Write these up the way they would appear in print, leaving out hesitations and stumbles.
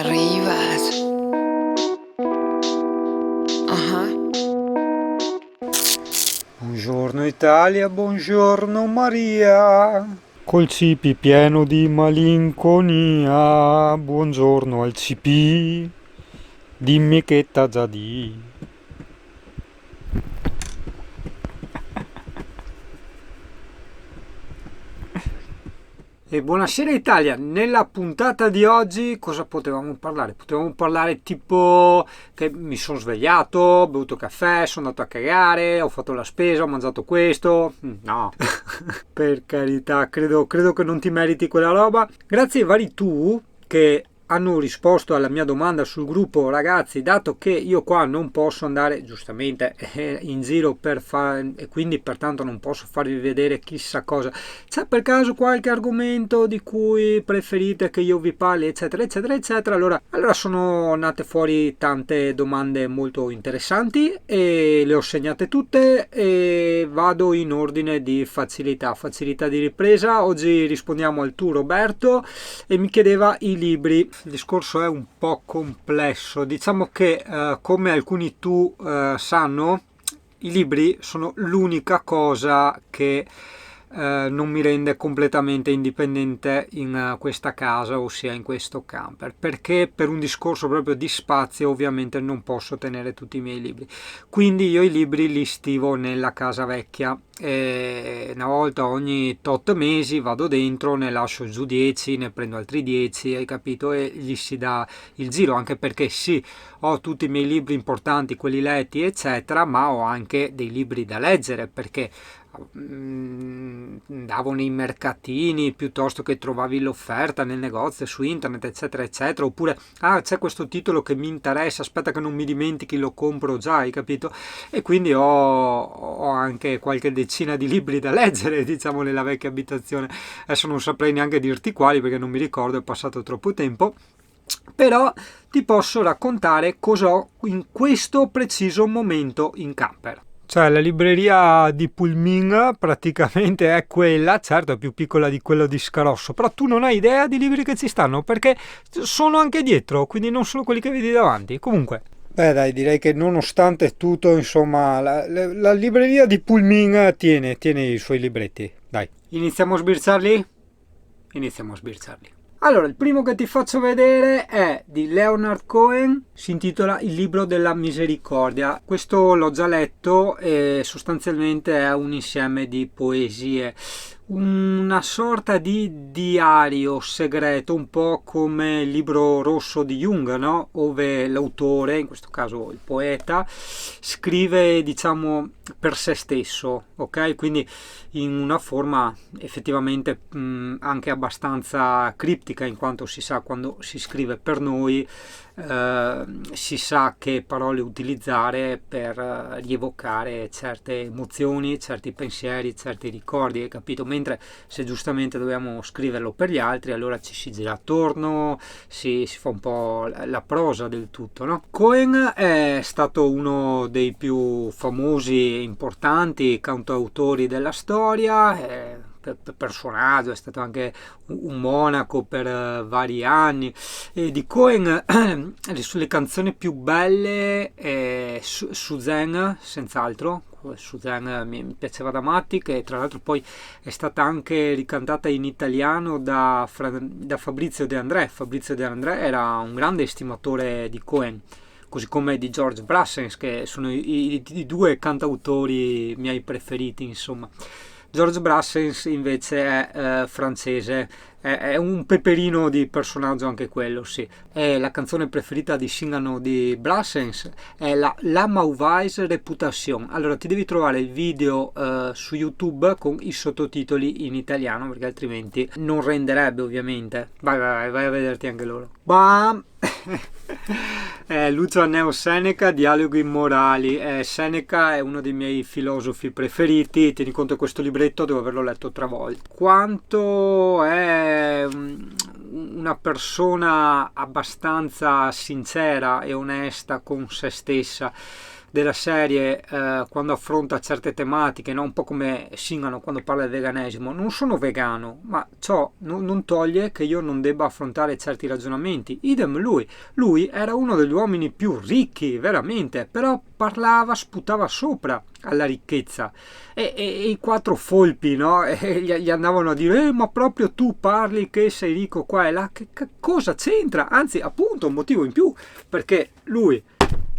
Rivas. Buongiorno Italia, buongiorno Maria. Col CP pieno di malinconia. Buongiorno al CP. Dimmi che t'ha già di. E buonasera Italia, nella puntata di oggi cosa potevamo parlare? Potevamo parlare tipo che mi sono svegliato, ho bevuto caffè, sono andato a cagare, ho fatto la spesa, ho mangiato questo. No, per carità, credo che non ti meriti quella roba. Grazie ai vari tu che hanno risposto alla mia domanda sul gruppo, ragazzi, dato che io qua non posso andare giustamente in giro per fare e quindi pertanto non posso farvi vedere chissà cosa, c'è per caso qualche argomento di cui preferite che io vi parli, eccetera eccetera eccetera. Allora sono nate fuori tante domande molto interessanti e le ho segnate tutte e vado in ordine di facilità di ripresa. Oggi rispondiamo al tu Roberto e mi chiedeva i libri. Il discorso è un po' complesso, diciamo che come alcuni tu sanno, i libri sono l'unica cosa che non mi rende completamente indipendente in questa casa, ossia in questo camper, perché per un discorso proprio di spazio ovviamente non posso tenere tutti i miei libri, quindi io i libri li stivo nella casa vecchia e una volta ogni tot mesi vado dentro, ne lascio giù 10, ne prendo altri 10, hai capito, e gli si dà il giro, anche perché sì, ho tutti i miei libri importanti, quelli letti eccetera, ma ho anche dei libri da leggere, perché andavo nei mercatini piuttosto che trovavi l'offerta nel negozio, su internet eccetera eccetera, oppure c'è questo titolo che mi interessa, aspetta che non mi dimentichi, lo compro già, hai capito, e quindi ho anche qualche decina di libri da leggere, diciamo, nella vecchia abitazione. Adesso non saprei neanche dirti quali perché non mi ricordo, è passato troppo tempo, però ti posso raccontare cosa ho in questo preciso momento in camper. Cioè la libreria di Pulmin praticamente è quella, certo è più piccola di quella di Scarosso, però tu non hai idea di libri che ci stanno, perché sono anche dietro, quindi non solo quelli che vedi davanti. Comunque, beh dai, direi che nonostante tutto, insomma, la libreria di Pulmin tiene i suoi libretti. Dai, iniziamo a sbirciarli? Iniziamo a sbirciarli. Allora, il primo che ti faccio vedere è di Leonard Cohen, si intitola Il libro della misericordia. Questo l'ho già letto e sostanzialmente è un insieme di poesie, una sorta di diario segreto, un po' come il libro rosso di Jung, no? Dove l'autore, in questo caso il poeta, scrive, diciamo, per se stesso, ok? Quindi in una forma effettivamente anche abbastanza criptica, in quanto si sa, quando si scrive per noi si sa che parole utilizzare per rievocare certe emozioni, certi pensieri, certi ricordi, hai capito? Mentre se giustamente dobbiamo scriverlo per gli altri, allora ci si gira attorno, si fa un po' la prosa del tutto, no? Cohen è stato uno dei più famosi e importanti cantautori della storia, personaggio, è stato anche un monaco per vari anni, e di Cohen le canzoni più belle è Suzanne, senz'altro. Suzanne mi piaceva da matti, che tra l'altro poi è stata anche ricantata in italiano da Fabrizio De André. Fabrizio De André era un grande estimatore di Cohen, così come di George Brassens, che sono i due cantautori miei preferiti, insomma. George Brassens invece è francese, è un peperino di personaggio anche quello, sì. E la canzone preferita di Cyrano di Brassens è La Mauvaise Réputation. Allora ti devi trovare il video su YouTube con i sottotitoli in italiano, perché altrimenti non renderebbe, ovviamente. Vai a vederti anche loro. Bam! Lucio Anneo Seneca, Dialoghi immorali. Seneca è uno dei miei filosofi preferiti. Tieni conto che questo libretto devo averlo letto 3 volte. Quanto è una persona abbastanza sincera e onesta con se stessa, della serie, quando affronta certe tematiche, no? Un po' come Singano quando parla del veganesimo. Non sono vegano, ma ciò non toglie che io non debba affrontare certi ragionamenti. Idem lui era uno degli uomini più ricchi, veramente, però parlava, sputava sopra alla ricchezza, e i quattro folpi, no? E gli andavano a dire ma proprio tu parli che sei ricco qua e là, che cosa c'entra? Anzi, appunto, un motivo in più, perché lui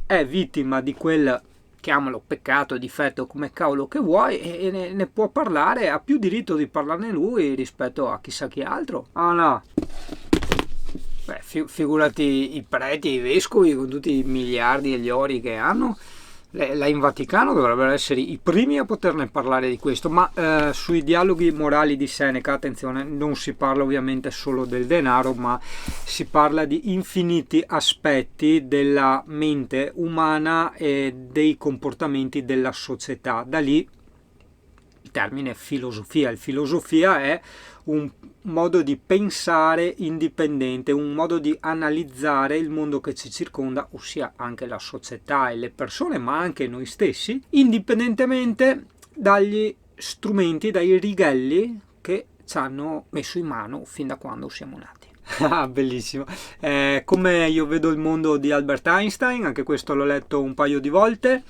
è vittima di quel, chiamalo peccato, difetto, come cavolo che vuoi, e ne può parlare, ha più diritto di parlarne lui rispetto a chissà chi altro. Ah no, beh, figurati i preti e i vescovi con tutti i miliardi e gli ori che hanno. Là in Vaticano dovrebbero essere i primi a poterne parlare di questo, ma sui dialoghi morali di Seneca, attenzione, non si parla ovviamente solo del denaro, ma si parla di infiniti aspetti della mente umana e dei comportamenti della società. Da lì il termine filosofia. Il filosofia è un modo di pensare indipendente, un modo di analizzare il mondo che ci circonda, ossia anche la società e le persone, ma anche noi stessi, indipendentemente dagli strumenti, dai righelli che ci hanno messo in mano fin da quando siamo nati. Ah, bellissimo. Come io vedo il mondo di Albert Einstein, anche questo l'ho letto un paio di volte.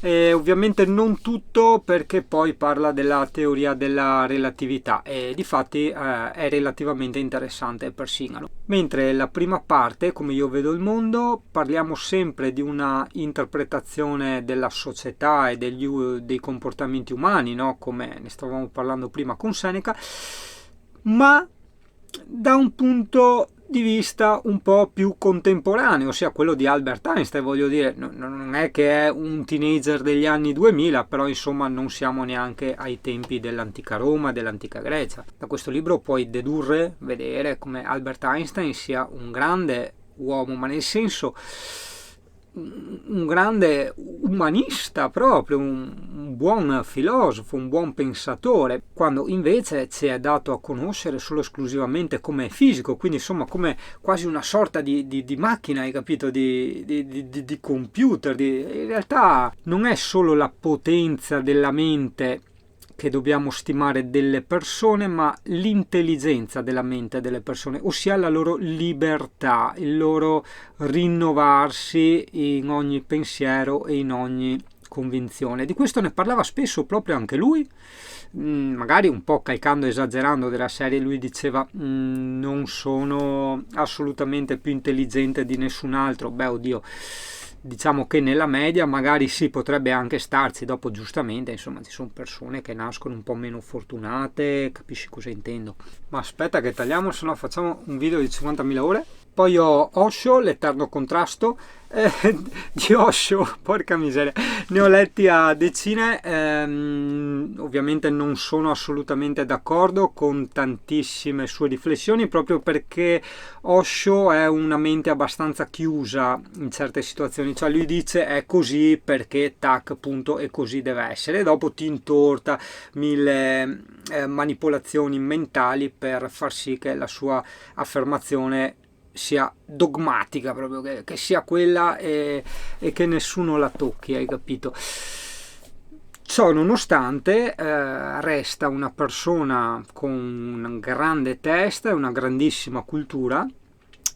Ovviamente non tutto, perché poi parla della teoria della relatività e difatti è relativamente interessante per Singano. Mentre la prima parte, come io vedo il mondo, parliamo sempre di una interpretazione della società e dei comportamenti umani, no? Come ne stavamo parlando prima con Seneca, ma da un punto di vista un po' più contemporaneo, ossia quello di Albert Einstein. Voglio dire, non è che è un teenager degli anni 2000, però insomma non siamo neanche ai tempi dell'antica Roma, dell'antica Grecia. Da questo libro puoi dedurre, vedere come Albert Einstein sia un grande uomo, ma nel senso un grande umanista proprio, un buon filosofo, un buon pensatore, quando invece ci è dato a conoscere solo esclusivamente come fisico, quindi insomma come quasi una sorta di macchina, hai capito, di computer. In realtà non è solo la potenza della mente che dobbiamo stimare delle persone, ma l'intelligenza della mente delle persone, ossia la loro libertà, il loro rinnovarsi in ogni pensiero e in ogni convinzione. Di questo ne parlava spesso proprio anche lui, magari un po' calcando, esagerando della serie. Lui diceva non sono assolutamente più intelligente di nessun altro. Beh, oddio, diciamo che nella media magari si potrebbe anche starci. Dopo giustamente insomma ci sono persone che nascono un po' meno fortunate, capisci cosa intendo. Ma aspetta che tagliamo, se no facciamo un video di 50.000 ore. Poi ho Osho, l'eterno contrasto, di Osho, porca miseria, ne ho letti a decine. Ovviamente non sono assolutamente d'accordo con tantissime sue riflessioni, proprio perché Osho è una mente abbastanza chiusa in certe situazioni, cioè lui dice è così perché tac, punto, e così deve essere, e dopo ti intorta mille manipolazioni mentali per far sì che la sua affermazione sia dogmatica, proprio che sia quella e che nessuno la tocchi, hai capito? Ciò nonostante resta una persona con una grande testa e una grandissima cultura,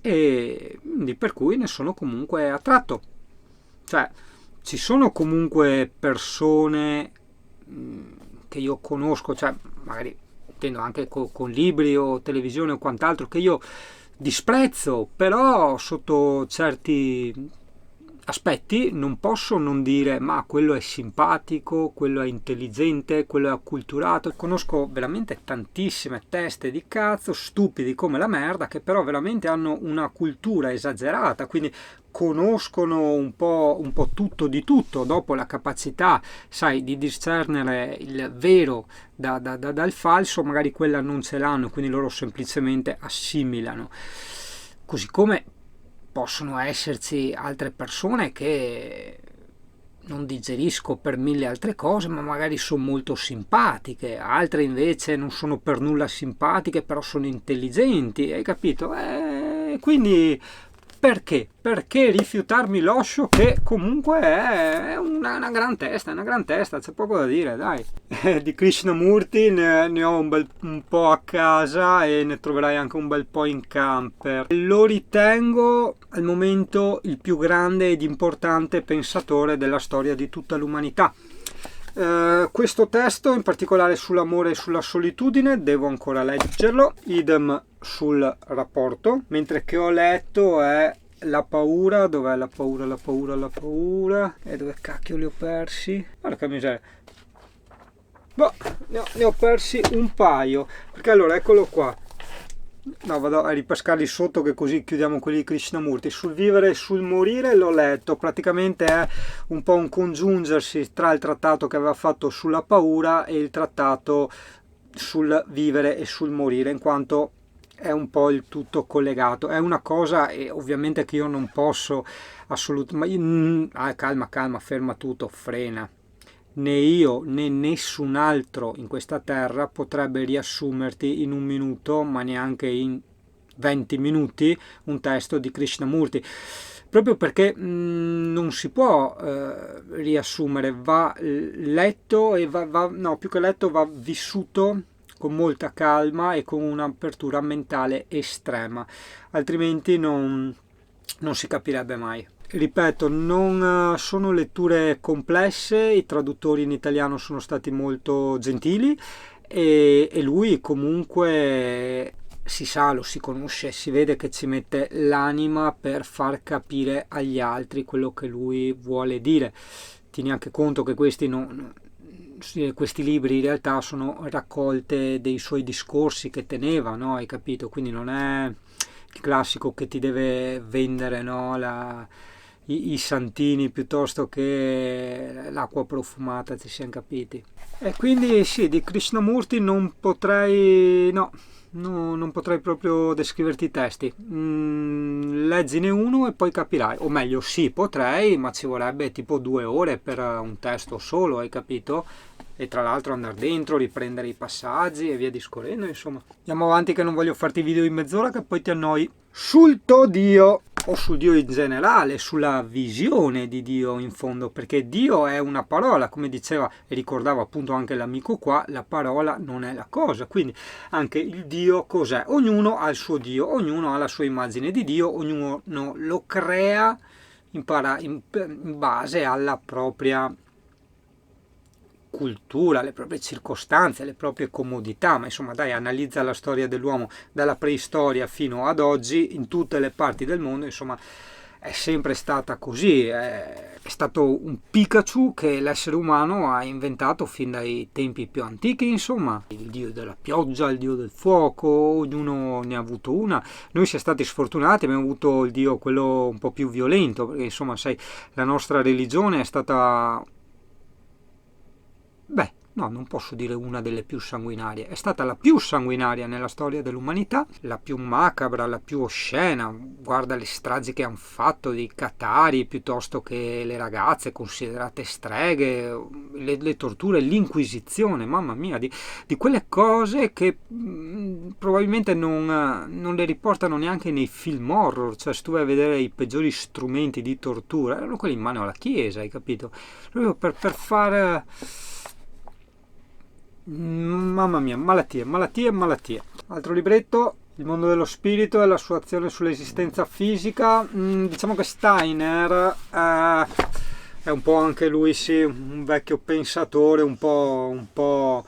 e per cui ne sono comunque attratto. Cioè ci sono comunque persone che io conosco, cioè magari intendo anche con libri o televisione o quant'altro, che io disprezzo, però sotto certi aspetti non posso non dire ma quello è simpatico, quello è intelligente, quello è acculturato. Conosco veramente tantissime teste di cazzo, stupidi come la merda, che però veramente hanno una cultura esagerata, quindi conoscono un po' tutto di tutto. Dopo la capacità, sai, di discernere il vero dal falso, magari quella non ce l'hanno, quindi loro semplicemente assimilano. Così come possono esserci altre persone che non digerisco per mille altre cose, ma magari sono molto simpatiche, altre invece non sono per nulla simpatiche, però sono intelligenti, hai capito? Quindi perché? Perché rifiutarmi l'Osho, che comunque è una gran testa, c'è poco da dire, dai. Di Krishnamurti ne ho un po' a casa e ne troverai anche un bel po' in camper. Lo ritengo al momento il più grande ed importante pensatore della storia di tutta l'umanità. Questo testo, in particolare sull'amore e sulla solitudine, devo ancora leggerlo, idem sul rapporto, mentre che ho letto è la paura. Dov'è la paura, la paura, la paura? E dove cacchio li ho persi? Porca miseria. Boh, ne ho persi un paio, perché allora eccolo qua. No, vado a ripescarli sotto, che così chiudiamo quelli di Krishnamurti. Sul vivere e sul morire l'ho letto, praticamente è un po' un congiungersi tra il trattato che aveva fatto sulla paura e il trattato sul vivere e sul morire, in quanto è un po' il tutto collegato. È una cosa, e ovviamente, che io non posso assolutamente... calma, ferma tutto, frena. Né io né nessun altro in questa terra potrebbe riassumerti in un minuto, ma neanche in 20 minuti, un testo di Krishnamurti, proprio perché non si può riassumere, va letto e no, più che letto, va vissuto con molta calma e con un'apertura mentale estrema, altrimenti non si capirebbe mai. Ripeto, non sono letture complesse, i traduttori in italiano sono stati molto gentili e lui comunque si sa, lo si conosce, si vede che ci mette l'anima per far capire agli altri quello che lui vuole dire. Tieni anche conto che questi libri in realtà sono raccolte dei suoi discorsi che teneva, no? Hai capito? Quindi non è il classico che ti deve vendere, no? I santini piuttosto che l'acqua profumata, ci siamo capiti. E quindi sì, di Krishnamurti non potrei, non potrei proprio descriverti i testi. Leggine uno e poi capirai, o meglio sì, potrei, ma ci vorrebbe tipo 2 ore per un testo solo, hai capito? E tra l'altro andare dentro, riprendere i passaggi e via discorrendo, insomma. Andiamo avanti, che non voglio farti video in mezz'ora che poi ti annoi. Sul tuo Dio, o sul Dio in generale, sulla visione di Dio in fondo, perché Dio è una parola, come diceva e ricordava appunto anche l'amico qua, la parola non è la cosa, quindi anche il Dio cos'è? Ognuno ha il suo Dio, ognuno ha la sua immagine di Dio, ognuno lo crea in base alla propria cultura, le proprie circostanze, le proprie comodità, ma insomma dai, analizza la storia dell'uomo dalla preistoria fino ad oggi in tutte le parti del mondo, insomma è sempre stata così, è stato un Pikachu che l'essere umano ha inventato fin dai tempi più antichi, insomma, il dio della pioggia, il dio del fuoco, ognuno ne ha avuto una. Noi siamo stati sfortunati, abbiamo avuto il dio quello un po' più violento, perché insomma sai, la nostra religione è stata... Beh, no, non posso dire una delle più sanguinarie, è stata la più sanguinaria nella storia dell'umanità, la più macabra, la più oscena. Guarda le stragi che hanno fatto dei catari, piuttosto che le ragazze considerate streghe, le torture, l'inquisizione, mamma mia, di quelle cose che probabilmente non le riportano neanche nei film horror. Cioè, se tu vai a vedere i peggiori strumenti di tortura, erano quelli in mano alla chiesa, hai capito? Proprio per fare... Mamma mia, malattie. Altro libretto, Il mondo dello spirito e la sua azione sull'esistenza fisica. Diciamo che Steiner è un po' anche lui, sì, un vecchio pensatore, un po'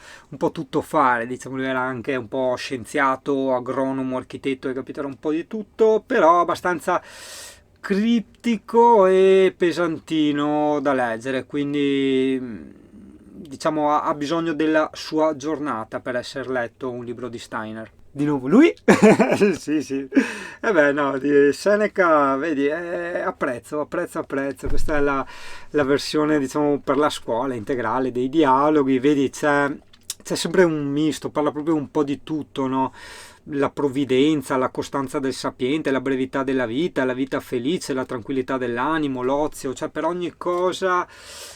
tuttofare, diciamo. Lui era anche un po' scienziato, agronomo, architetto, hai capito, era un po' di tutto, però abbastanza criptico e pesantino da leggere, quindi diciamo ha bisogno della sua giornata per essere letto un libro di Steiner. Di nuovo lui? Sì. E beh, no, di Seneca, vedi, apprezzo. Questa è la versione, diciamo, per la scuola integrale dei dialoghi. Vedi, c'è sempre un misto, parla proprio un po' di tutto, no? La provvidenza, la costanza del sapiente, la brevità della vita, la vita felice, la tranquillità dell'animo, l'ozio, cioè per ogni cosa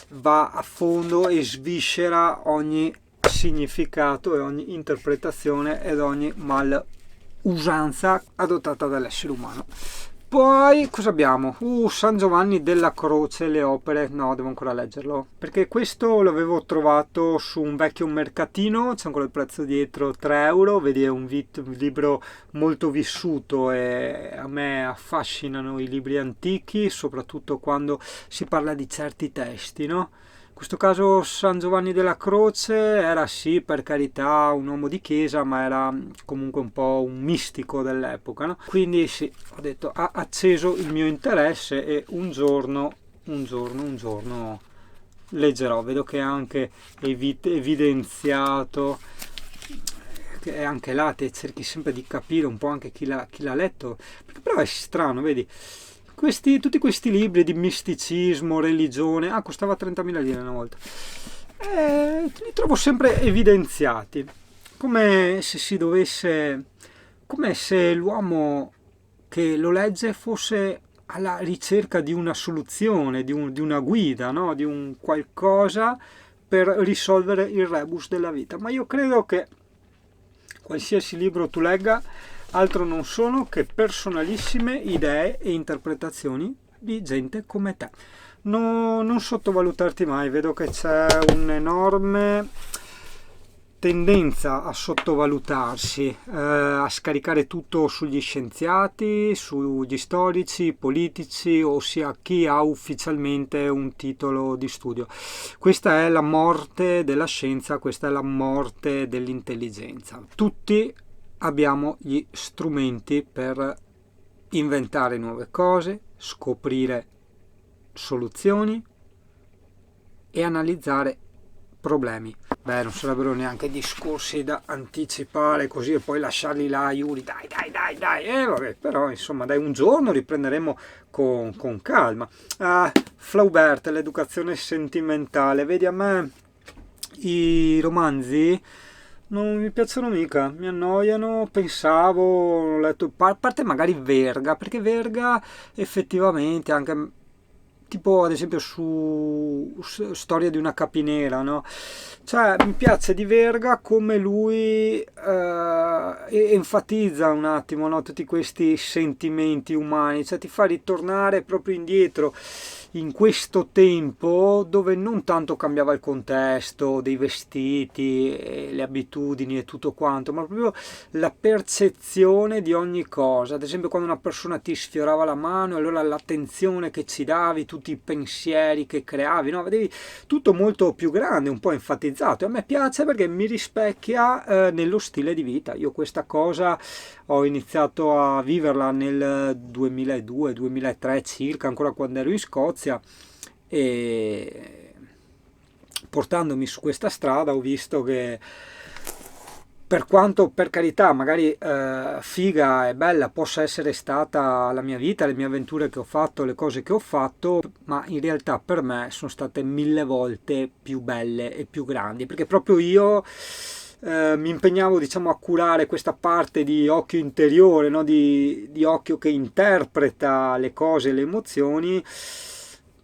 va a fondo e sviscera ogni significato e ogni interpretazione ed ogni malusanza adottata dall'essere umano. Poi cosa abbiamo? San Giovanni della Croce, le opere. No, devo ancora leggerlo, perché questo l'avevo trovato su un vecchio mercatino, c'è ancora il prezzo dietro, 3 euro. Vedi, è un libro molto vissuto e a me affascinano i libri antichi, soprattutto quando si parla di certi testi, no? In questo caso San Giovanni della Croce era, sì, per carità, un uomo di chiesa, ma era comunque un po' un mistico dell'epoca, no? Quindi sì, ho detto, ha acceso il mio interesse e un giorno leggerò. Vedo che è anche evidenziato, che è anche là, te cerchi sempre di capire un po' anche chi l'ha letto, perché però è strano, vedi? Tutti questi libri di misticismo, religione, costava 30.000 lire una volta, li trovo sempre evidenziati, come se si dovesse, come se l'uomo che lo legge fosse alla ricerca di una soluzione, di una guida, no? Di un qualcosa per risolvere il rebus della vita. Ma io credo che qualsiasi libro tu legga, altro non sono che personalissime idee e interpretazioni di gente come te. Non sottovalutarti mai, vedo che c'è un'enorme tendenza a sottovalutarsi, a scaricare tutto sugli scienziati, sugli storici, politici, ossia chi ha ufficialmente un titolo di studio. Questa è la morte della scienza, questa è la morte dell'intelligenza. Tutti abbiamo gli strumenti per inventare nuove cose, scoprire soluzioni e analizzare problemi. Non sarebbero neanche discorsi da anticipare così e poi lasciarli là, Yuri, dai, vabbè, però insomma, dai, un giorno riprenderemo con calma. Flaubert, l'educazione sentimentale. Vedi, a me i romanzi non mi piacciono mica, mi annoiano. Pensavo, ho letto, a parte magari Verga, perché Verga effettivamente anche, tipo ad esempio Storia di una capinera, no? Cioè, mi piace di Verga come lui enfatizza un attimo, no? Tutti questi sentimenti umani, cioè ti fa ritornare proprio indietro in questo tempo dove non tanto cambiava il contesto dei vestiti, le abitudini e tutto quanto, ma proprio la percezione di ogni cosa. Ad esempio, quando una persona ti sfiorava la mano, allora l'attenzione che ci davi, tutti i pensieri che creavi, no? Vedevi tutto molto più grande, un po' enfatizzato. E a me piace perché mi rispecchia nello stile di vita. Io questa cosa ho iniziato a viverla nel 2002-2003 circa, ancora quando ero in Scozia, e portandomi su questa strada ho visto che, per quanto, per carità, magari figa e bella possa essere stata la mia vita, le mie avventure che ho fatto, le cose che ho fatto, ma in realtà per me sono state 1000 volte più belle e più grandi, perché proprio io mi impegnavo, diciamo, a curare questa parte di occhio interiore, no? Di occhio che interpreta le cose, le emozioni,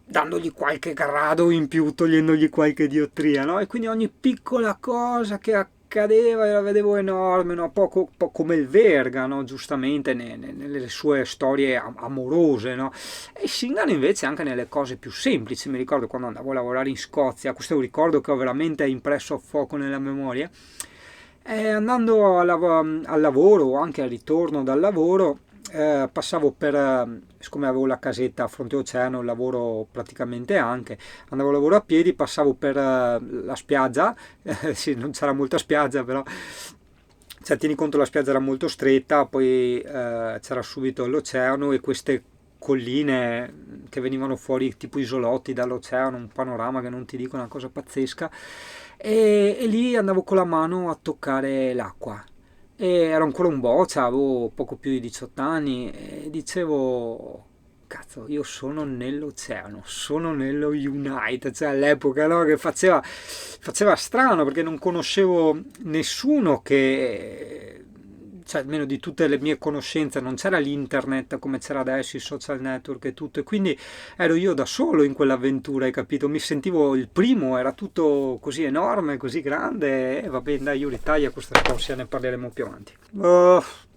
dandogli qualche grado in più, togliendogli qualche diottria, no? E quindi ogni piccola cosa che accadeva la vedevo enorme, no? Poco come il Verga, no? Giustamente nelle sue storie amorose, no? E Singhano invece anche nelle cose più semplici. Mi ricordo quando andavo a lavorare in Scozia, questo è un ricordo che ho veramente impresso a fuoco nella memoria, andando al lavoro o anche al ritorno dal lavoro, passavo siccome avevo la casetta a fronte oceano, il lavoro praticamente anche, andavo a lavoro a piedi, passavo per la spiaggia, sì, non c'era molta spiaggia, però, cioè, tieni conto, la spiaggia era molto stretta, poi c'era subito l'oceano e queste colline che venivano fuori tipo isolotti dall'oceano, un panorama che non ti dico, una cosa pazzesca, e lì andavo con la mano a toccare l'acqua. E ero ancora un boccia, avevo poco più di 18 anni e dicevo, cazzo, io sono nell'oceano, sono nello United, cioè all'epoca, no, che faceva strano perché non conoscevo nessuno che, cioè almeno di tutte le mie conoscenze, non c'era l'internet come c'era adesso, i social network e tutto, e quindi ero io da solo in quell'avventura, hai capito? Mi sentivo il primo, era tutto così enorme, così grande, e va bene, dai, io ritaglia questa cosa, ne parleremo più avanti.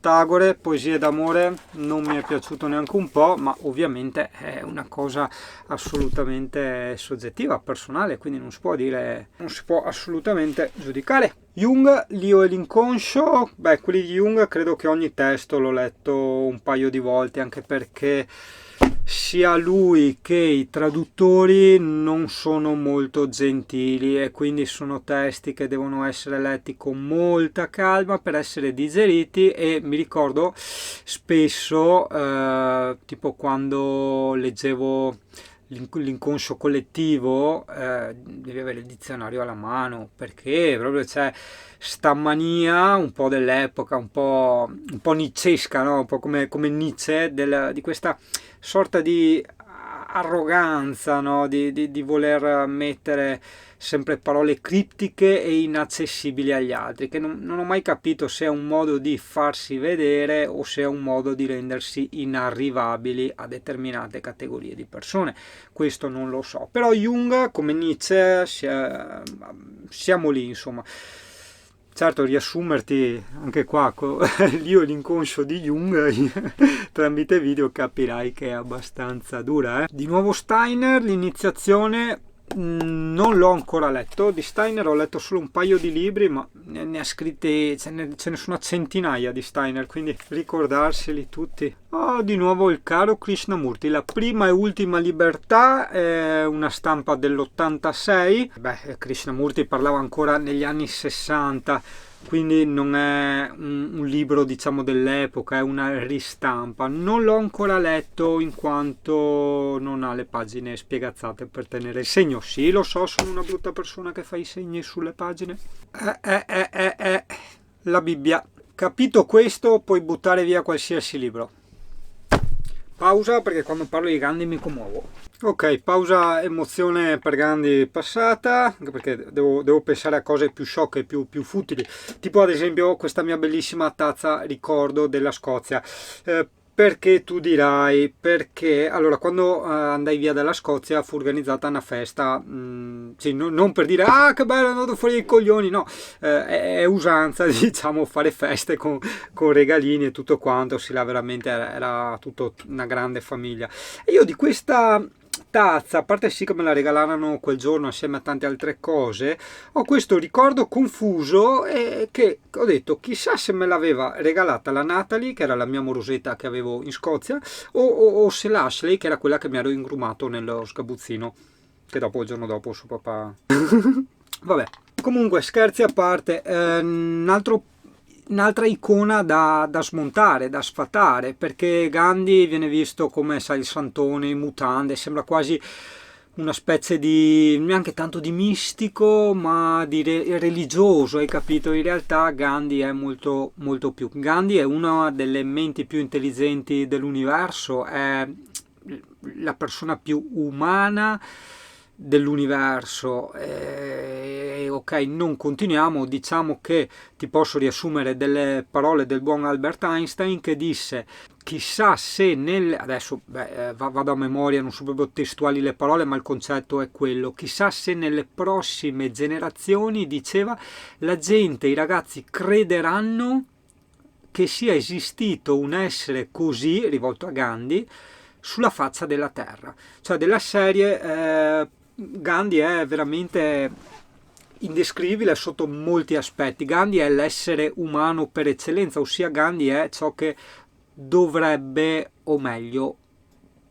Tagore, Poesie d'amore, non mi è piaciuto neanche un po', ma ovviamente è una cosa assolutamente soggettiva, personale, quindi non si può dire, non si può assolutamente giudicare. Jung, l'io e l'inconscio, beh, quelli di Jung credo che ogni testo l'ho letto un paio di volte, anche perché sia lui che i traduttori non sono molto gentili e quindi sono testi che devono essere letti con molta calma per essere digeriti, e mi ricordo spesso tipo quando leggevo l'inconscio collettivo, devi avere il dizionario alla mano, perché proprio c'è sta mania un po' dell'epoca, un po' nicesca, no? Un po' come Nietzsche, di questa sorta di arroganza, no? Di voler mettere sempre parole criptiche e inaccessibili agli altri, che non ho mai capito se è un modo di farsi vedere o se è un modo di rendersi inarrivabili a determinate categorie di persone. Questo non lo so, però Jung come Nietzsche siamo lì, insomma. Certo, riassumerti anche qua l'io e l'inconscio di Jung tramite video capirai che è abbastanza dura. Di nuovo Steiner, l'iniziazione non l'ho ancora letto. Di Steiner ho letto solo un paio di libri, ma ne ha scritti, ce ne sono centinaia di Steiner, quindi ricordarseli tutti. Di nuovo il caro Krishnamurti, La prima e ultima libertà, è una stampa dell'86. Beh, Krishnamurti parlava ancora negli anni 60, quindi non è un libro diciamo dell'epoca, è una ristampa. Non l'ho ancora letto in quanto non ha le pagine spiegazzate per tenere il segno. Sì, lo so, sono una brutta persona che fa i segni sulle pagine. La Bibbia. Capito questo, puoi buttare via qualsiasi libro. Pausa, perché quando parlo di Gandhi mi commuovo. Ok, pausa emozione per Gandhi passata, anche perché devo pensare a cose più sciocche, più futili, tipo ad esempio questa mia bellissima tazza ricordo della Scozia. Perché tu dirai, perché allora quando andai via dalla Scozia fu organizzata una festa, sì, non per dire che bello, è andato fuori i coglioni, no, è usanza diciamo fare feste con regalini e tutto quanto, sì, là veramente era tutto una grande famiglia. E io di questa tazza, a parte sì che me la regalarono quel giorno assieme a tante altre cose, ho questo ricordo confuso, che ho detto chissà se me l'aveva regalata la Natalie, che era la mia morosetta che avevo in Scozia, o se l'Ashley, che era quella che mi ero ingrumato nello sgabuzzino, che dopo il giorno dopo suo papà vabbè, comunque scherzi a parte, un'altra icona da smontare, da sfatare, perché Gandhi viene visto come, sai, il santone in mutande, sembra quasi una specie di, neanche tanto di mistico, ma di religioso, hai capito? In realtà Gandhi è molto, molto più. Gandhi è una delle menti più intelligenti dell'universo, è la persona più umana dell'universo. Ok, non continuiamo, diciamo che ti posso riassumere delle parole del buon Albert Einstein, che disse chissà se adesso vado a memoria, non so proprio testuali le parole, ma il concetto è quello: chissà se nelle prossime generazioni, diceva, la gente, i ragazzi crederanno che sia esistito un essere così, rivolto a Gandhi, sulla faccia della terra. Cioè della serie, Gandhi è veramente indescrivibile sotto molti aspetti. Gandhi è l'essere umano per eccellenza, ossia Gandhi è ciò che dovrebbe, o meglio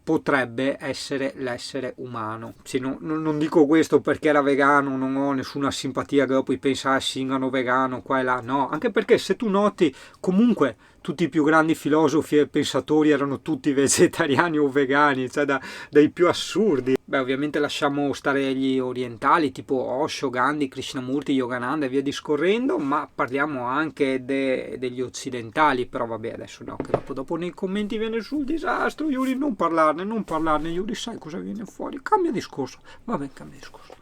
potrebbe essere l'essere umano. Sì, non dico questo perché era vegano, non ho nessuna simpatia che dopo pensa singano vegano qua e là, no, anche perché se tu noti comunque tutti i più grandi filosofi e pensatori erano tutti vegetariani o vegani, cioè dai più assurdi. Beh, ovviamente lasciamo stare gli orientali tipo Osho, Gandhi, Krishnamurti, Yogananda e via discorrendo, ma parliamo anche degli occidentali. Però vabbè, adesso no, che dopo nei commenti viene sul disastro. Yuri, non parlarne, Yuri, sai cosa viene fuori? Cambia discorso, vabbè, cambia discorso.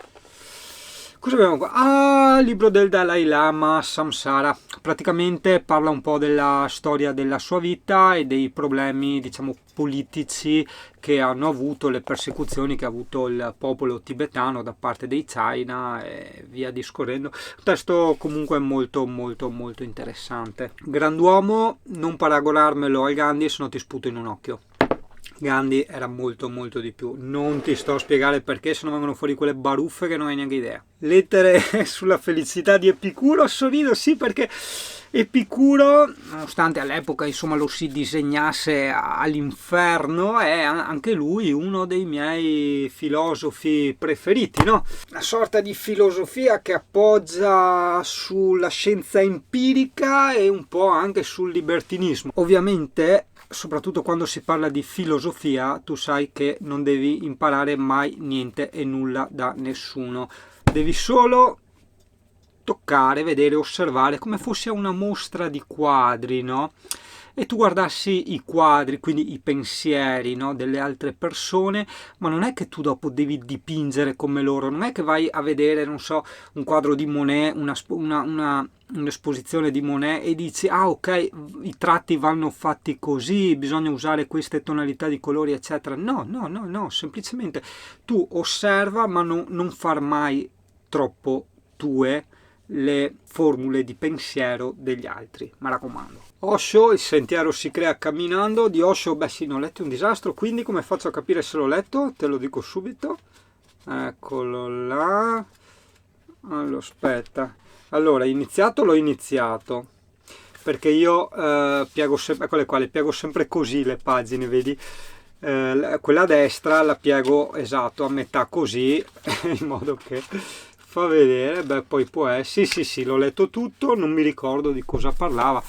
Cosa abbiamo qua? Ah, libro del Dalai Lama, Samsara. Praticamente parla un po' della storia della sua vita e dei problemi, diciamo, politici che hanno avuto, le persecuzioni che ha avuto il popolo tibetano da parte dei China e via discorrendo. Un testo comunque molto molto molto interessante. Grand'uomo, non paragonarmelo al Gandhi, se no ti sputo in un occhio. Gandhi era molto molto di più. Non ti sto a spiegare perché, se no vengono fuori quelle baruffe che non hai neanche idea. Lettere sulla felicità di Epicuro. Sorrido sì, perché Epicuro, nonostante all'epoca insomma lo si disegnasse all'inferno, è anche lui uno dei miei filosofi preferiti, no? Una sorta di filosofia che appoggia sulla scienza empirica e un po' anche sul libertinismo. Ovviamente, soprattutto quando si parla di filosofia, tu sai che non devi imparare mai niente e nulla da nessuno. Devi solo toccare, vedere, osservare come fosse una mostra di quadri, no? E tu guardassi i quadri, quindi i pensieri, no, delle altre persone, ma non è che tu dopo devi dipingere come loro, non è che vai a vedere, non so, un quadro di Monet, un'esposizione di Monet e dici, ah ok, i tratti vanno fatti così, bisogna usare queste tonalità di colori, eccetera. No, no, no, no, semplicemente tu osserva, ma non far mai troppo tue le formule di pensiero degli altri, mi raccomando. Osho, il sentiero si crea camminando. Di Osho, beh sì, ne ho letto un disastro, quindi come faccio a capire se l'ho letto? Te lo dico subito. Eccolo là. Allora, aspetta. Allora, l'ho iniziato, perché io piego sempre, eccole qua, le piego sempre così le pagine, vedi? Quella a destra la piego esatto a metà così, in modo che fa vedere, beh poi può essere, sì, l'ho letto tutto, non mi ricordo di cosa parlava,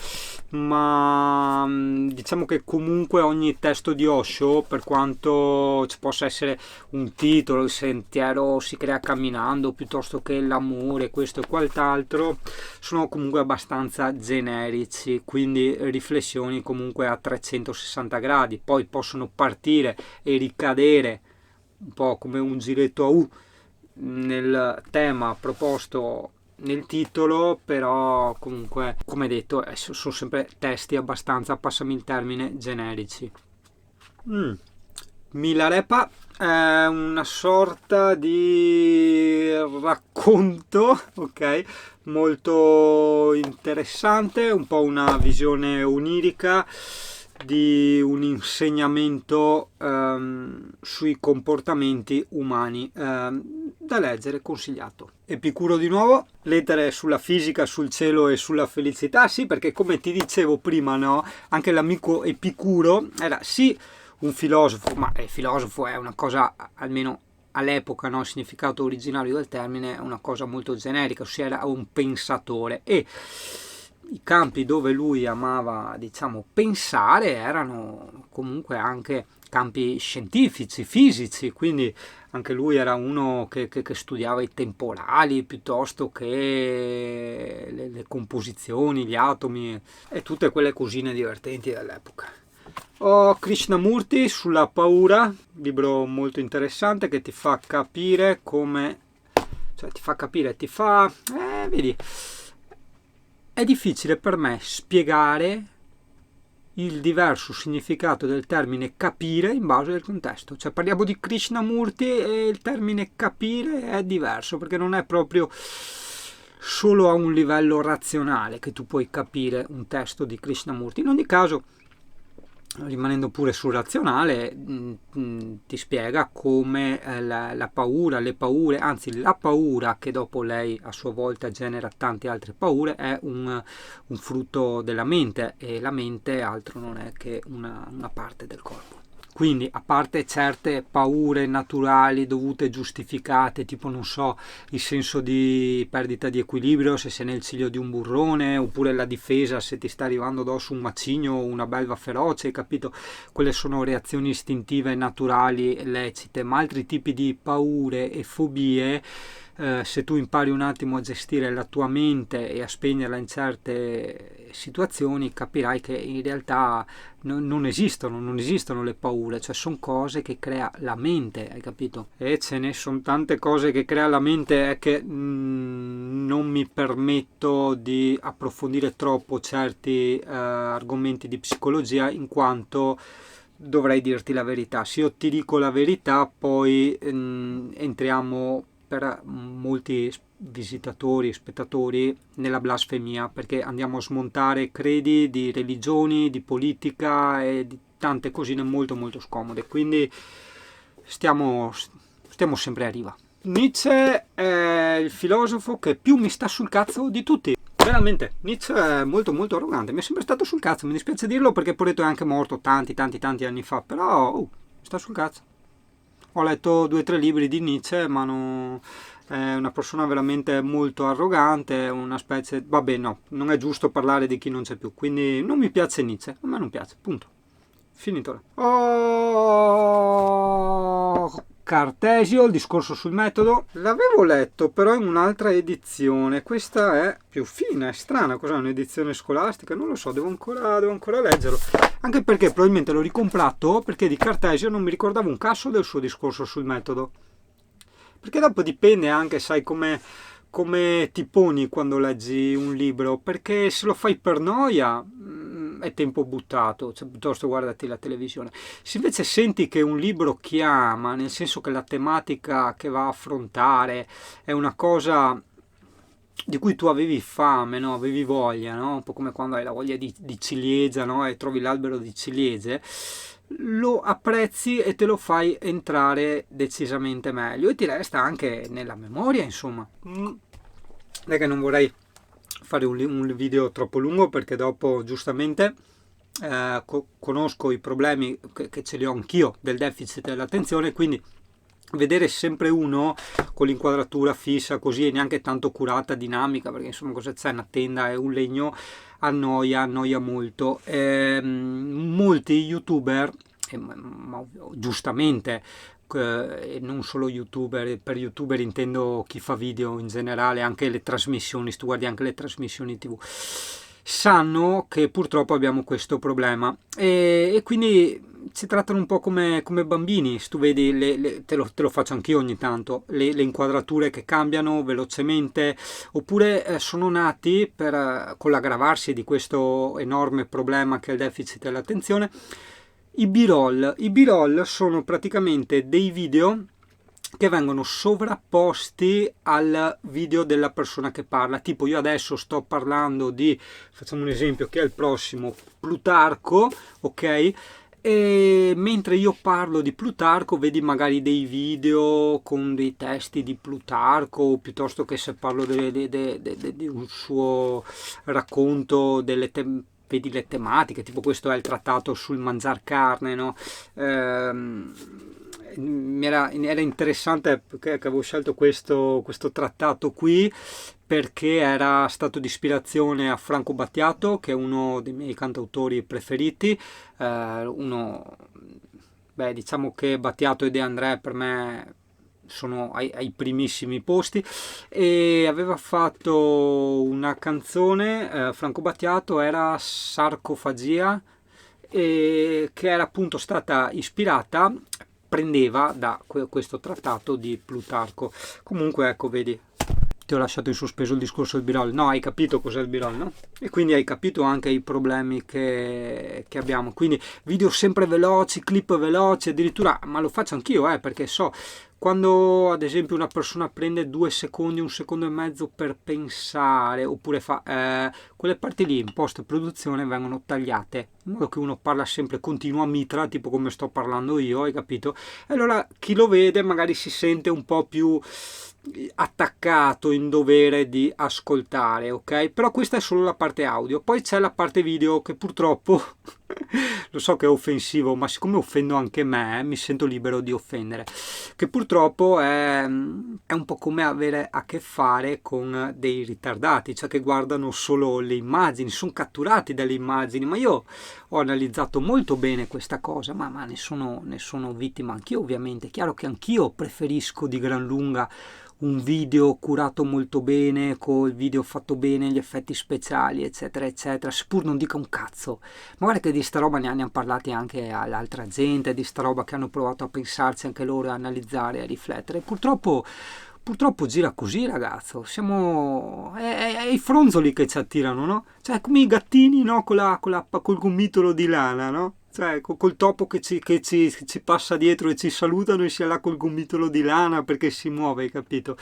ma diciamo che comunque ogni testo di Osho, per quanto ci possa essere un titolo, il sentiero si crea camminando, piuttosto che l'amore, questo e quant'altro, sono comunque abbastanza generici, quindi riflessioni comunque a 360 gradi, poi possono partire e ricadere un po' come un giretto a U nel tema proposto nel titolo, però comunque, come detto, sono sempre testi abbastanza, passami il termine, generici. Milarepa è una sorta di racconto, ok, molto interessante, un po' una visione onirica di un insegnamento sui comportamenti umani, da leggere, consigliato. Epicuro di nuovo, lettere sulla fisica, sul cielo e sulla felicità, sì, perché come ti dicevo prima, no, anche l'amico Epicuro era sì un filosofo, ma filosofo è una cosa, almeno all'epoca, no, il significato originario del termine è una cosa molto generica, ossia era un pensatore, e i campi dove lui amava, diciamo, pensare erano comunque anche campi scientifici, fisici, quindi anche lui era uno che studiava i temporali piuttosto che le composizioni, gli atomi e tutte quelle cosine divertenti dell'epoca. Ho Krishnamurti sulla paura, libro molto interessante che ti fa capire come, cioè ti fa capire, vedi, è difficile per me spiegare il diverso significato del termine capire in base al contesto. Cioè parliamo di Krishnamurti e il termine capire è diverso, perché non è proprio solo a un livello razionale che tu puoi capire un testo di Krishnamurti. In ogni caso, rimanendo pure sul razionale, ti spiega come la paura, le paure, anzi la paura che dopo lei a sua volta genera tante altre paure, è un frutto della mente, e la mente altro non è che una parte del corpo. Quindi, a parte certe paure naturali dovute giustificate, tipo non so, il senso di perdita di equilibrio se sei nel ciglio di un burrone, oppure la difesa se ti sta arrivando addosso un macigno o una belva feroce, capito? Quelle sono reazioni istintive naturali lecite, ma altri tipi di paure e fobie, se tu impari un attimo a gestire la tua mente e a spegnerla in certe situazioni, capirai che in realtà non esistono le paure, cioè sono cose che crea la mente, hai capito? E ce ne sono tante cose che crea la mente, è che non mi permetto di approfondire troppo certi argomenti di psicologia, in quanto dovrei dirti la verità. Se io ti dico la verità, poi entriamo per molti visitatori, spettatori, nella blasfemia, perché andiamo a smontare credi di religioni, di politica e di tante cosine molto molto scomode, quindi stiamo sempre a riva. Nietzsche è il filosofo che più mi sta sul cazzo di tutti. Veramente, Nietzsche è molto molto arrogante, mi è sempre stato sul cazzo, mi dispiace dirlo perché Poretto è anche morto tanti anni fa, però mi sta sul cazzo. Ho letto 2 o 3 libri di Nietzsche, ma è una persona veramente molto arrogante, una specie... Vabbè, no, non è giusto parlare di chi non c'è più, quindi non mi piace Nietzsche, a me non piace, punto. Finito. Cartesio, il discorso sul metodo, l'avevo letto però in un'altra edizione, questa è più fina, è strana, cos'è, un'edizione scolastica? Non lo so, devo ancora leggerlo, anche perché probabilmente l'ho ricomprato perché di Cartesio non mi ricordavo un cazzo del suo discorso sul metodo, perché dopo dipende anche, sai, come ti poni quando leggi un libro, perché se lo fai per noia è tempo buttato, cioè piuttosto guardati la televisione. Se invece senti che un libro chiama, nel senso che la tematica che va a affrontare è una cosa di cui tu avevi fame, no? Avevi voglia, no? Un po' come quando hai la voglia di ciliegia, no? E trovi l'albero di ciliegie, lo apprezzi e te lo fai entrare decisamente meglio e ti resta anche nella memoria, insomma. È che non vorrei fare un video troppo lungo, perché dopo giustamente conosco i problemi che ce li ho anch'io del deficit dell'attenzione, quindi vedere sempre uno con l'inquadratura fissa così e neanche tanto curata, dinamica, perché insomma cosa c'è, una tenda e un legno, annoia molto. Molti youtuber, giustamente, e non solo youtuber, per youtuber intendo chi fa video in generale, anche le trasmissioni, se tu guardi anche le trasmissioni TV, sanno che purtroppo abbiamo questo problema e quindi si trattano un po' come bambini. Se tu vedi, te lo faccio anch'io ogni tanto, le inquadrature che cambiano velocemente, oppure sono nati con l'aggravarsi di questo enorme problema che è il deficit dell'attenzione. I B-roll sono praticamente dei video che vengono sovrapposti al video della persona che parla. Tipo, io adesso sto parlando di, facciamo un esempio che è il prossimo, Plutarco, ok? E mentre io parlo di Plutarco vedi magari dei video con dei testi di Plutarco, piuttosto che se parlo di un suo racconto, vedi le tematiche, tipo questo è il trattato sul mangiar carne, no? Era interessante che avevo scelto questo trattato qui, perché era stato di ispirazione a Franco Battiato, che è uno dei miei cantautori preferiti, diciamo che Battiato e De André per me sono ai primissimi posti, e aveva fatto una canzone, Franco Battiato, era Sarcofagia, che era appunto stata ispirata, prendeva da questo trattato di Plutarco. Comunque ecco, vedi, ti ho lasciato in sospeso il discorso del B-roll. No, hai capito cos'è il B-roll, no? E quindi hai capito anche i problemi che abbiamo. Quindi video sempre veloci, clip veloci, addirittura, ma lo faccio anch'io, perché so, quando ad esempio una persona prende 2 secondi, 1 secondo e mezzo per pensare, oppure fa quelle parti lì in post produzione vengono tagliate, in modo che uno parla sempre, continua a mitra, tipo come sto parlando io, hai capito? E allora chi lo vede magari si sente un po' più attaccato, in dovere di ascoltare, ok? Però questa è solo la parte audio, poi c'è la parte video che purtroppo lo so che è offensivo, ma siccome offendo anche me, mi sento libero di offendere, che purtroppo è un po' come avere a che fare con dei ritardati, cioè che guardano solo le immagini, sono catturati dalle immagini. Ma io ho analizzato molto bene questa cosa, ma ne sono vittima anch'io, ovviamente. È chiaro che anch'io preferisco di gran lunga un video curato molto bene, col video fatto bene, gli effetti speciali, eccetera, eccetera, seppur non dica un cazzo. Ma guarda che di sta roba ne hanno parlati anche all'altra gente, di sta roba che hanno provato a pensarci anche loro, a analizzare, a riflettere. Purtroppo gira così, ragazzo. È i fronzoli che ci attirano, no? Cioè, come i gattini, no? Col gomitolo di lana, no? Cioè, col topo che ci passa dietro e ci salutano e sia là col gomitolo di lana perché si muove, hai capito?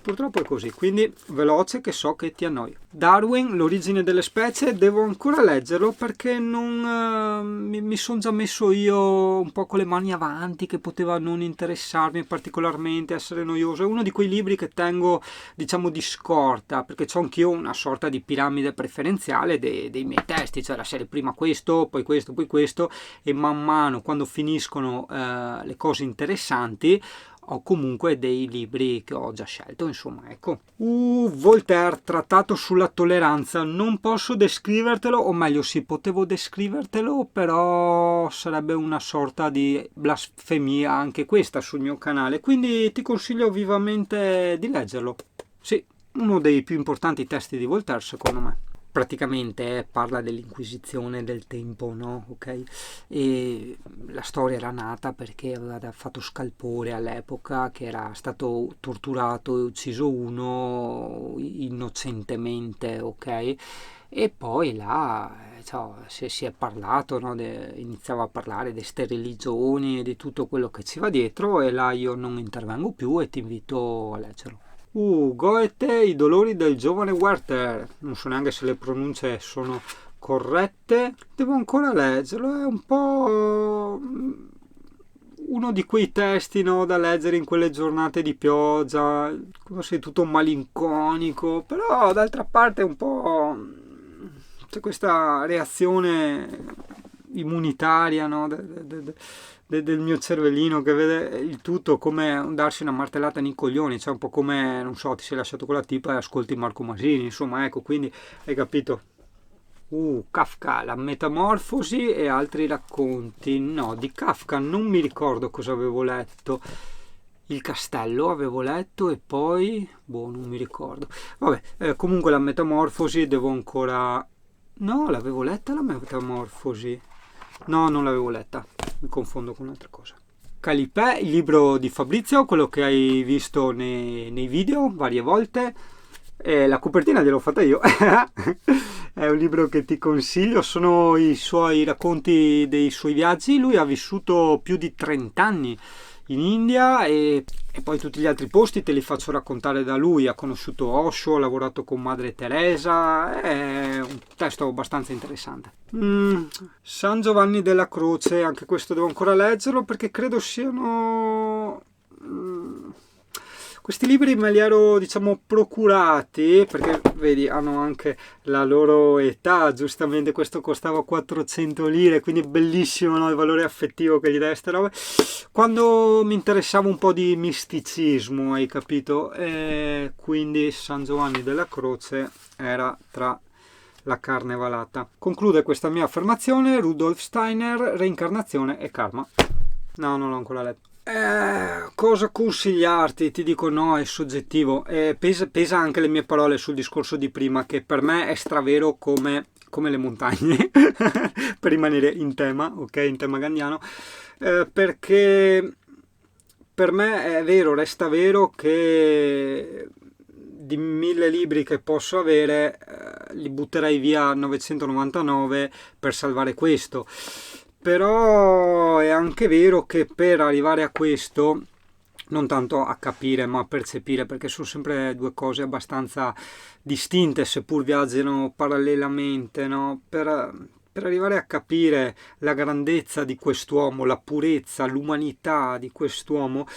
Purtroppo è così, quindi veloce che so che ti annoi. Darwin, l'origine delle specie, devo ancora leggerlo perché non mi sono già messo io un po' con le mani avanti, che poteva non interessarmi particolarmente, essere noioso. È uno di quei libri che tengo, diciamo, di scorta, perché ho anch'io una sorta di piramide preferenziale dei miei testi, cioè la serie prima questo, poi questo, e man mano quando finiscono le cose interessanti ho comunque dei libri che ho già scelto, insomma, ecco. Voltaire, trattato sulla tolleranza, non posso descrivertelo, o meglio sì, potevo descrivertelo, però sarebbe una sorta di blasfemia anche questa sul mio canale, quindi ti consiglio vivamente di leggerlo. Sì, uno dei più importanti testi di Voltaire, secondo me. Praticamente parla dell'Inquisizione del tempo, no? Ok? E la storia era nata perché aveva fatto scalpore all'epoca, che era stato torturato e ucciso uno innocentemente, ok? E poi là cioè, si è parlato, no? Iniziava a parlare di steriligioni e di tutto quello che ci va dietro, e là io non intervengo più e ti invito a leggerlo. Goethe, i dolori del giovane Werther. Non so neanche se le pronunce sono corrette. Devo ancora leggerlo. È un po' uno di quei testi, no, da leggere in quelle giornate di pioggia, quando sei tutto malinconico. Però d'altra parte è un po'... c'è questa reazione immunitaria, no, del mio cervellino, che vede il tutto come darsi una martellata nei coglioni, cioè un po' come, non so, ti sei lasciato con la tipa e ascolti Marco Masini, insomma, ecco, quindi hai capito. Kafka, la Metamorfosi e altri racconti. No, di Kafka non mi ricordo cosa avevo letto. Il castello avevo letto e poi... boh, non mi ricordo. Vabbè, comunque la Metamorfosi devo ancora... no, l'avevo letta la Metamorfosi. No, non l'avevo letta, mi confondo con un'altra cosa. Calipè, il libro di Fabrizio, quello che hai visto nei video varie volte. La copertina gliel'ho fatta io. È un libro che ti consiglio, sono i suoi racconti dei suoi viaggi. Lui ha vissuto più di 30 anni in India e poi tutti gli altri posti te li faccio raccontare da lui. Ha conosciuto Osho, ha lavorato con Madre Teresa, è un testo abbastanza interessante. San Giovanni della Croce, anche questo devo ancora leggerlo perché credo siano... questi libri me li ero, diciamo, procurati perché, vedi, hanno anche la loro età, giustamente. Questo costava 400 lire, quindi bellissimo, no? Il valore affettivo che gli dà queste robe. Quando mi interessava un po' di misticismo, hai capito? E quindi San Giovanni della Croce era tra la carne valata. Conclude questa mia affermazione Rudolf Steiner, Reincarnazione e Karma. No, non l'ho ancora letto. Cosa consigliarti? Ti dico no, è soggettivo. Pesa anche le mie parole sul discorso di prima, che per me è stravero come le montagne, per rimanere in tema, ok, in tema gandiano, perché per me è vero, resta vero che di 1000 libri che posso avere, li butterei via 999 per salvare questo. Però è anche vero che per arrivare a questo, non tanto a capire ma a percepire, perché sono sempre due cose abbastanza distinte seppur viaggiano parallelamente, no? Per arrivare a capire la grandezza di quest'uomo, la purezza, l'umanità di quest'uomo,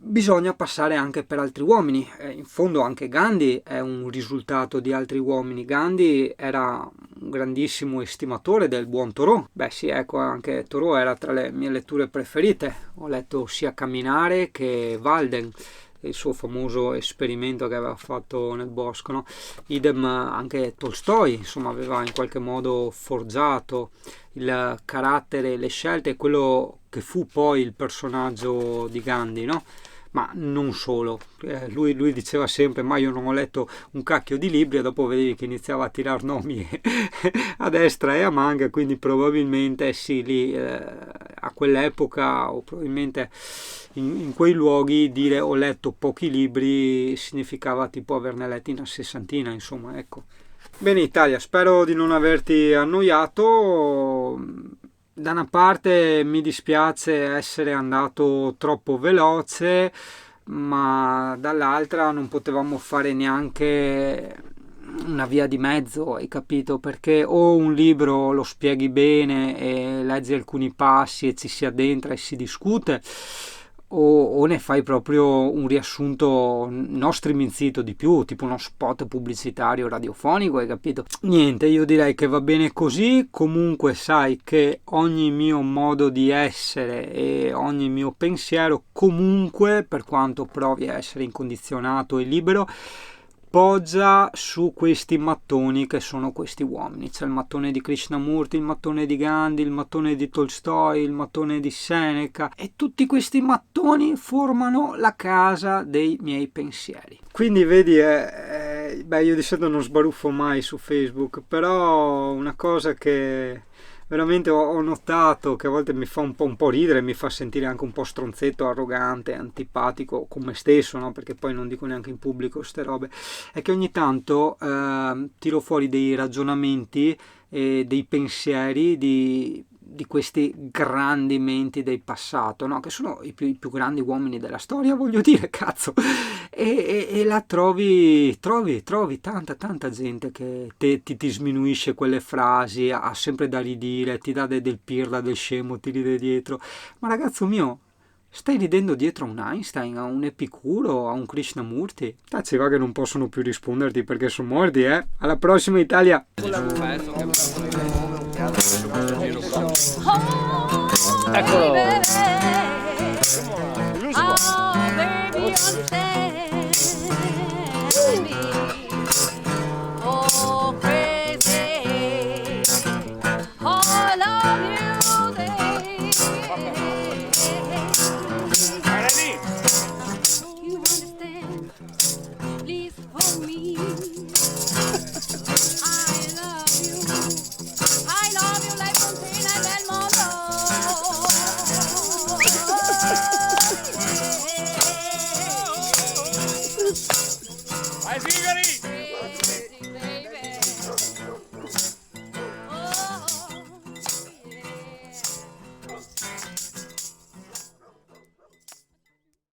bisogna passare anche per altri uomini. In fondo anche Gandhi è un risultato di altri uomini. Gandhi era un grandissimo estimatore del buon Thoreau. Beh sì, ecco, anche Thoreau era tra le mie letture preferite. Ho letto sia Camminare che Walden, il suo famoso esperimento che aveva fatto nel bosco, no? Idem anche Tolstoi, insomma, aveva in qualche modo forgiato il carattere, le scelte, quello che fu poi il personaggio di Gandhi, no? ma non solo. Lui diceva sempre, ma io non ho letto un cacchio di libri, e dopo vedevi che iniziava a tirar nomi a destra e a manca, quindi probabilmente sì, lì a quell'epoca o probabilmente in quei luoghi dire ho letto pochi libri significava tipo averne letti una sessantina, insomma, ecco. Bene Italia, spero di non averti annoiato. Da una parte mi dispiace essere andato troppo veloce, ma dall'altra non potevamo fare neanche una via di mezzo, hai capito? Perché o un libro lo spieghi bene e leggi alcuni passi e ci si addentra e si discute, o ne fai proprio un riassunto non striminzito di più, tipo uno spot pubblicitario radiofonico, hai capito? Niente, io direi che va bene così. Comunque sai che ogni mio modo di essere e ogni mio pensiero, comunque, per quanto provi a essere incondizionato e libero, poggia su questi mattoni che sono questi uomini. C'è il mattone di Krishnamurti, il mattone di Gandhi, il mattone di Tolstoi, il mattone di Seneca, e tutti questi mattoni formano la casa dei miei pensieri. Quindi vedi, beh, io di solito non sbaruffo mai su Facebook, però una cosa che veramente ho notato, che a volte mi fa un po' ridere, mi fa sentire anche un po' stronzetto, arrogante, antipatico con me stesso, no? Perché poi non dico neanche in pubblico ste robe, è che ogni tanto tiro fuori dei ragionamenti e dei pensieri di questi grandi menti del passato, no? Che sono i più grandi uomini della storia, voglio dire, cazzo. E là trovi tanta gente che ti sminuisce quelle frasi, ha sempre da ridire, ti dà del pirla, del scemo, ti ride dietro. Ma ragazzo mio, stai ridendo dietro a un Einstein, a un Epicuro, a un Krishnamurti? Ci va che non possono più risponderti perché sono morti, eh? Alla prossima Italia! Eccolo. Oh, baby, understand.